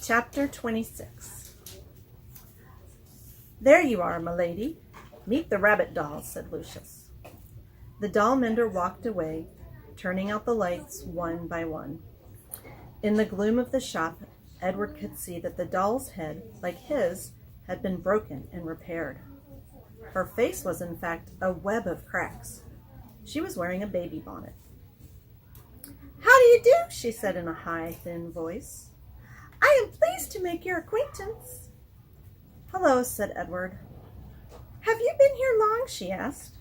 Chapter 26. "There you are, my lady. Meet the rabbit doll," said Lucius. The doll mender walked away, turning out the lights one by one. In the gloom of the shop, Edward could see that the doll's head, like his, had been broken and repaired. Her face was, in fact, a web of cracks. She was wearing a baby bonnet. "How do you do?" she said in a high, thin voice. "I am pleased to make your acquaintance." "Hello," said Edward. "Have you been here long?" she asked.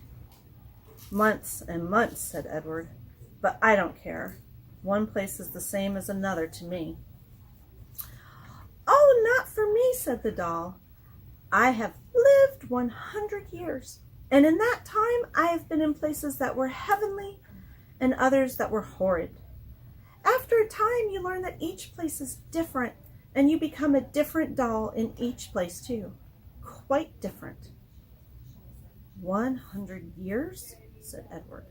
"Months and months," said Edward. "But I don't care. One place is the same as another to me." "Oh, not for me," said the doll. "I have lived 100 years, and in that time I have been in places that were heavenly and others that were horrid. After a time, you learn that each place is different, and you become a different doll in each place too. Quite different." 100 years, said Edward.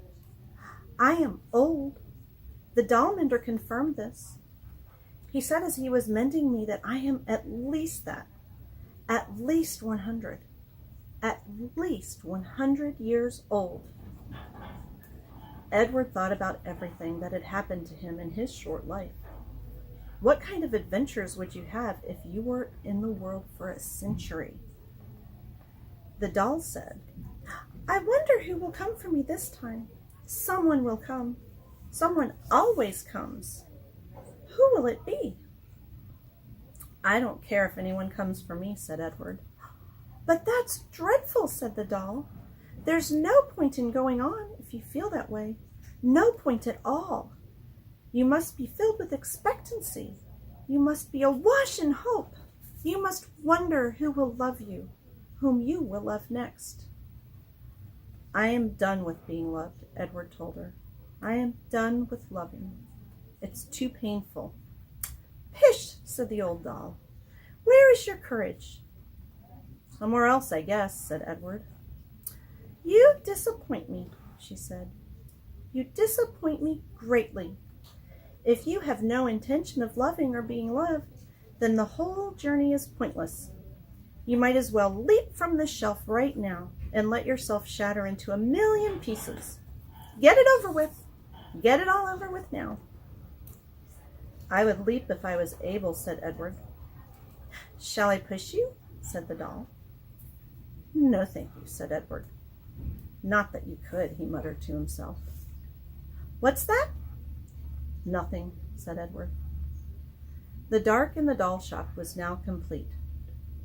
"I am old." The doll mender confirmed this. He said as he was mending me that I am at least that. At least 100. At least 100 years old. Edward thought about everything that had happened to him in his short life. What kind of adventures would you have if you were in the world for a century? The doll said, "I wonder who will come for me this time. Someone will come. Someone always comes. Who will it be?" "I don't care if anyone comes for me," said Edward. "But that's dreadful," said the doll. "There's no point in going on if you feel that way. No point at all. You must be filled with expectancy. You must be awash in hope. You must wonder who will love you, whom you will love next." "I am done with being loved," Edward told her. "I am done with loving. It's too painful." "Pish," said the old doll. "Where is your courage?" "Somewhere else, I guess," said Edward. "You disappoint me," she said. "You disappoint me greatly. If you have no intention of loving or being loved, then the whole journey is pointless. You might as well leap from the shelf right now and let yourself shatter into a million pieces. Get it over with. Get it all over with now." "I would leap if I was able," said Edward. "Shall I push you?" said the doll. "No, thank you," said Edward. "Not that you could," he muttered to himself. "What's that?" "Nothing," said Edward. The dark in the doll shop was now complete.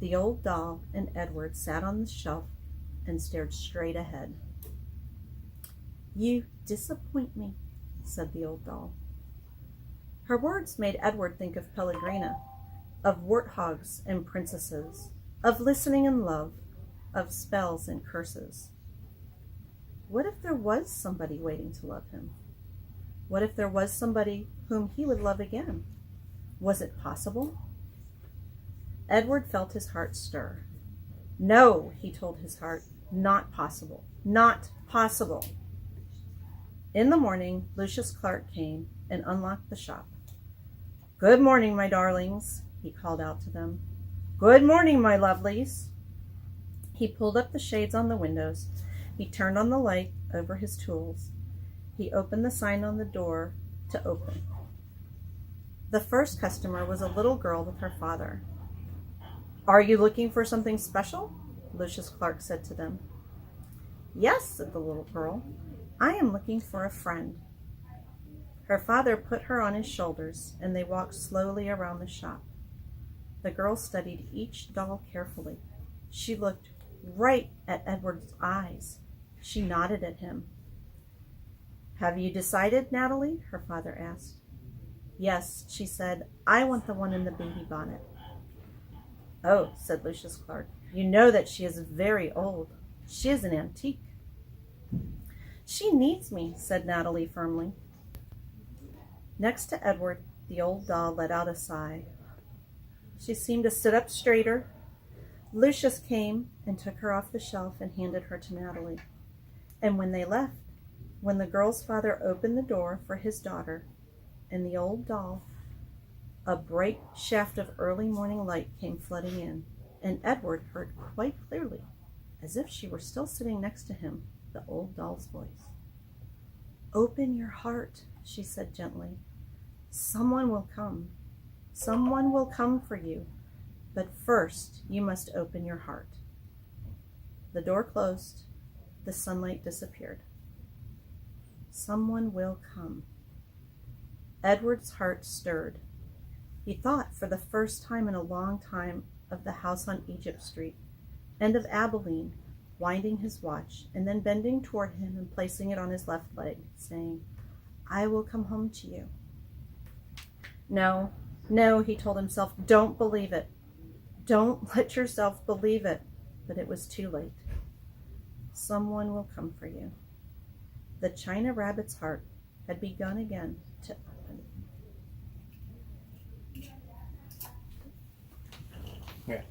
The old doll and Edward sat on the shelf and stared straight ahead. "You disappoint me," said the old doll. Her words made Edward think of Pellegrina, of warthogs and princesses, of listening and love, of spells and curses. What if there was somebody waiting to love him? What if there was somebody whom he would love again? Was it possible? Edward felt his heart stir. "No," he told his heart, "not possible. Not possible." In the morning, Lucius Clark came and unlocked the shop. "Good morning, my darlings," he called out to them. "Good morning, my lovelies." He pulled up the shades on the windows. He turned on the light over his tools. He opened the sign on the door to open. The first customer was a little girl with her father. "Are you looking for something special?" Lucius Clark said to them. "Yes," said the little girl. "I am looking for a friend." Her father put her on his shoulders, and they walked slowly around the shop. The girl studied each doll carefully. She looked right at Edward's eyes. She nodded at him. "Have you decided, Natalie?" her father asked. "Yes," she said. "I want the one in the baby bonnet." "Oh," said Lucius Clark. "You know that she is very old. She is an antique." "She needs me," said Natalie firmly. Next to Edward, the old doll let out a sigh. She seemed to sit up straighter. Lucius came and took her off the shelf and handed her to Natalie. And when they left, when the girl's father opened the door for his daughter and the old doll, A bright shaft of early morning light came flooding in, and Edward heard quite clearly, as if she were still sitting next to him, the old doll's voice. "Open your heart," she said gently. "Someone will come. Someone will come for you. But first you must open your heart." The door closed. The sunlight disappeared. Someone will come. Edward's heart stirred. He thought for the first time in a long time of the house on Egypt Street, and of Abilene winding his watch and then bending toward him and placing it on his left leg, saying, "I will come home to you." No, no, he told himself, don't believe it. Don't let yourself believe it. But it was too late. Someone will come for you. The China Rabbit's heart had begun again to open. Yeah.